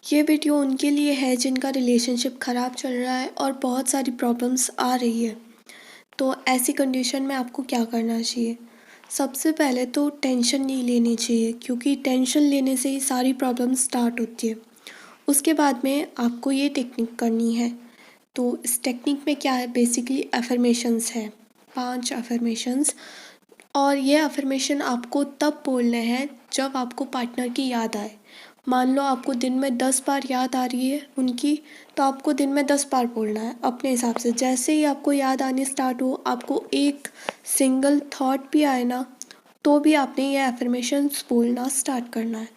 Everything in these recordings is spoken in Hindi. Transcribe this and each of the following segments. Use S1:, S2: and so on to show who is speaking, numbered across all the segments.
S1: ये वीडियो उनके लिए है जिनका रिलेशनशिप ख़राब चल रहा है और बहुत सारी प्रॉब्लम्स आ रही है। तो ऐसी कंडीशन में आपको क्या करना चाहिए? सबसे पहले तो टेंशन नहीं लेनी चाहिए, क्योंकि टेंशन लेने से ही सारी प्रॉब्लम्स स्टार्ट होती है। उसके बाद में आपको ये टेक्निक करनी है। तो इस टेक्निक में क्या है, बेसिकली अफर्मेशंस है, 5 अफर्मेशंस। और ये अफर्मेशन आपको तब बोलने हैं जब आपको पार्टनर की याद आए। मान लो आपको दिन में 10 बार याद आ रही है उनकी, तो आपको दिन में 10 बार बोलना है अपने हिसाब से। जैसे ही आपको याद आनी स्टार्ट हो, आपको एक सिंगल थॉट भी आए ना, तो भी आपने ये अफर्मेशंस बोलना स्टार्ट करना है।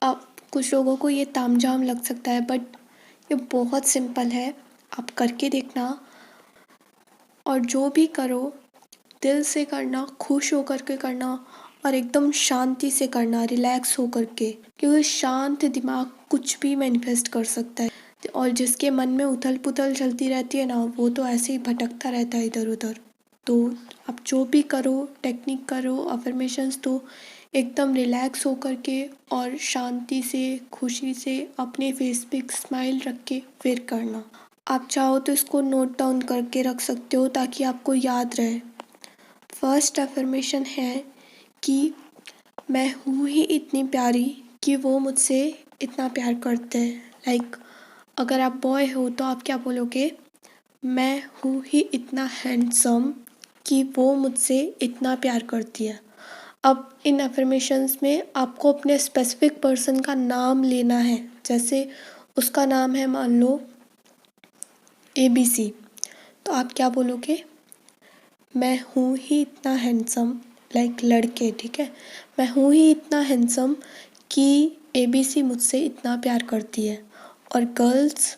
S1: अब कुछ लोगों को ये तामझाम लग सकता है, बट ये बहुत सिंपल है, आप करके देखना। और जो भी करो दिल से करना, खुश होकर के करना और एकदम शांति से करना, रिलैक्स होकर के, क्योंकि शांत दिमाग कुछ भी मैनिफेस्ट कर सकता है। और जिसके मन में उथल पुथल चलती रहती है ना, वो तो ऐसे ही भटकता रहता है इधर उधर। तो आप जो भी करो, टेक्निक करो, अफर्मेशंस, तो एकदम रिलैक्स होकर के और शांति से, खुशी से, अपने फेस पे एक स्माइल रख के फिर करना। आप चाहो तो इसको नोट डाउन करके रख सकते हो ताकि आपको याद रहे। फर्स्ट अफर्मेशन है कि मैं हूँ ही इतनी प्यारी कि वो मुझसे इतना प्यार करते हैं। लाइक अगर आप बॉय हो तो आप क्या बोलोगे? मैं हूँ ही इतना हैंडसम कि वो मुझसे इतना प्यार करती है। अब इन अफर्मेशंस में आपको अपने स्पेसिफिक पर्सन का नाम लेना है। जैसे उसका नाम है मान लो ABC, तो आप क्या बोलोगे? मैं हूँ ही इतना हैंडसम, लाइक लड़के, ठीक है, मैं हूँ ही इतना हैंडसम कि ABC मुझसे इतना प्यार करती है। और गर्ल्स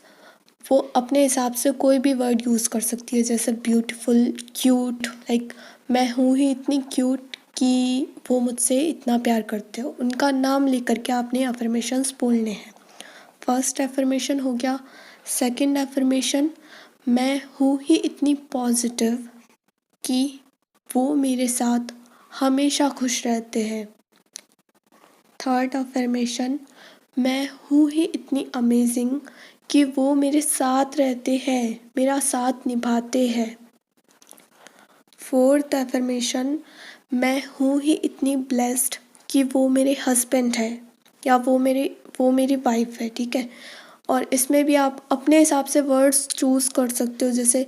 S1: वो अपने हिसाब से कोई भी वर्ड यूज़ कर सकती है, जैसे ब्यूटीफुल, क्यूट, लाइक मैं हूँ ही इतनी क्यूट कि वो मुझसे इतना प्यार करते हो। उनका नाम लेकर के आपने अफर्मेशंस बोलने हैं। फर्स्ट अफर्मेशन हो गया। सेकंड अफर्मेशन, मैं हूँ ही इतनी पॉजिटिव कि वो मेरे साथ हमेशा खुश रहते हैं। थर्ड अफर्मेशन, मैं हूँ ही इतनी अमेजिंग कि वो मेरे साथ रहते हैं, मेरा साथ निभाते हैं। फोर्थ अफर्मेशन, मैं हूँ ही इतनी ब्लेस्ड कि वो मेरे हस्बैंड है या वो मेरी वाइफ है, ठीक है। और इसमें भी आप अपने हिसाब से वर्ड्स चूज़ कर सकते हो। जैसे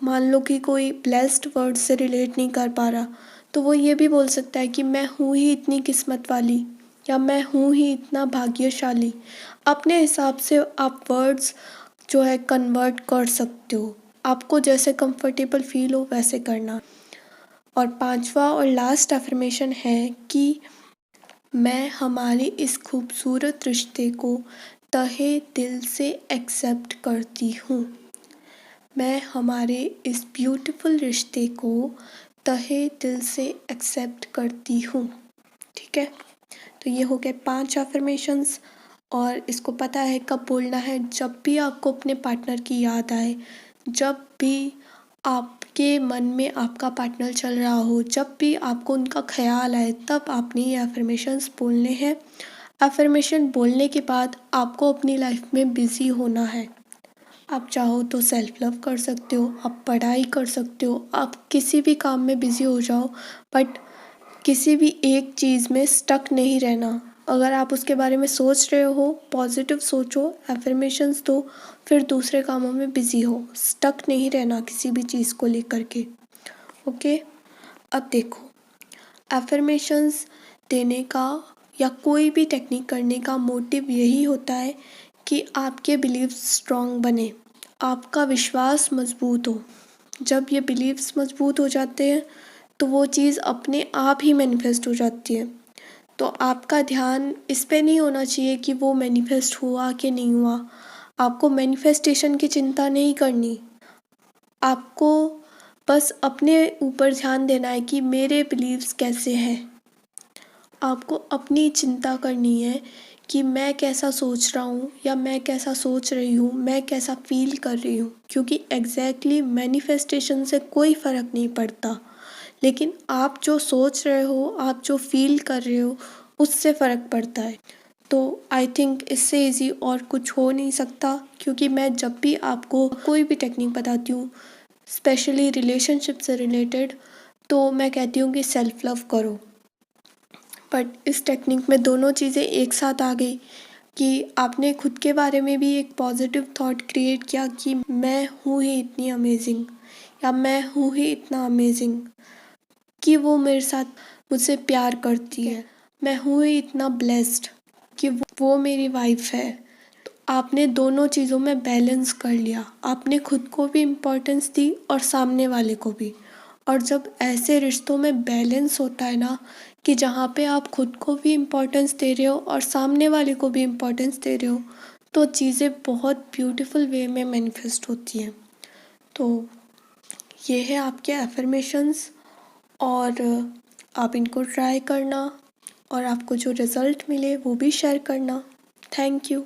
S1: मान लो कि कोई ब्लेस्ड वर्ड से रिलेट नहीं कर पा रहा, तो वो ये भी बोल सकता है कि मैं हूँ ही इतनी किस्मत वाली या मैं हूँ ही इतना भाग्यशाली। अपने हिसाब से आप वर्ड्स जो है कन्वर्ट कर सकते हो, आपको जैसे कंफर्टेबल फील हो वैसे करना। और पांचवा और लास्ट अफर्मेशन है कि मैं हमारे इस खूबसूरत रिश्ते को तहे दिल से एक्सेप्ट करती हूँ। मैं हमारे इस ब्यूटीफुल रिश्ते को तहे दिल से एक्सेप्ट करती हूँ, ठीक है। तो ये हो गए 5 अफर्मेशंस। और इसको पता है कब बोलना है? जब भी आपको अपने पार्टनर की याद आए, जब भी आपके मन में आपका पार्टनर चल रहा हो, जब भी आपको उनका ख्याल आए, तब आपने ये अफर्मेशंस बोलने हैं। अफर्मेशन बोलने के बाद आपको अपनी लाइफ में बिज़ी होना है। आप चाहो तो सेल्फ लव कर सकते हो, आप पढ़ाई कर सकते हो, आप किसी भी काम में बिज़ी हो जाओ, बट किसी भी एक चीज़ में स्टक नहीं रहना। अगर आप उसके बारे में सोच रहे हो, पॉजिटिव सोचो, अफर्मेशंस दो, फिर दूसरे कामों में बिज़ी हो। स्टक नहीं रहना किसी भी चीज़ को लेकर के, ओके। अब देखो, अफर्मेशंस देने का या कोई भी टेक्निक करने का मोटिव यही होता है कि आपके बिलीव्स स्ट्रॉन्ग बने, आपका विश्वास मजबूत हो। जब ये बिलीव्स मजबूत हो जाते हैं तो वो चीज़ अपने आप ही मैनिफेस्ट हो जाती है। तो आपका ध्यान इस पे नहीं होना चाहिए कि वो मैनिफेस्ट हुआ कि नहीं हुआ। आपको मैनिफेस्टेशन की चिंता नहीं करनी, आपको बस अपने ऊपर ध्यान देना है कि मेरे बिलीव्स कैसे हैं। आपको अपनी चिंता करनी है कि मैं कैसा सोच रहा हूँ या मैं कैसा सोच रही हूँ, मैं कैसा फील कर रही हूँ। क्योंकि एग्जैक्टली मैनिफेस्टेशन से कोई फ़र्क नहीं पड़ता, लेकिन आप जो सोच रहे हो, आप जो फील कर रहे हो, उससे फ़र्क पड़ता है। तो आई थिंक इससे इजी और कुछ हो नहीं सकता, क्योंकि मैं जब भी आपको कोई भी टेक्निक बताती हूँ स्पेशली रिलेशनशिप से रिलेटेड, तो मैं कहती हूँ कि सेल्फ लव करो। बट इस टेक्निक में दोनों चीज़ें एक साथ आ गई कि आपने खुद के बारे में भी एक पॉजिटिव थॉट क्रिएट किया कि मैं हूँ ही इतनी अमेजिंग, या मैं हूँ ही इतना अमेजिंग कि वो मेरे साथ मुझसे प्यार करती है, मैं हूँ ही इतना ब्लेस्ड कि वो मेरी वाइफ है। तो आपने दोनों चीज़ों में बैलेंस कर लिया, आपने खुद को भी इम्पोर्टेंस दी और सामने वाले को भी। और जब ऐसे रिश्तों में बैलेंस होता है ना, कि जहाँ पे आप खुद को भी इम्पोर्टेंस दे रहे हो और सामने वाले को भी इम्पोर्टेंस दे रहे हो, तो चीज़ें बहुत ब्यूटीफुल वे में मैनिफेस्ट होती हैं। तो ये है आपके एफर्मेशंस, और आप इनको ट्राई करना और आपको जो रिज़ल्ट मिले वो भी शेयर करना। Thank you.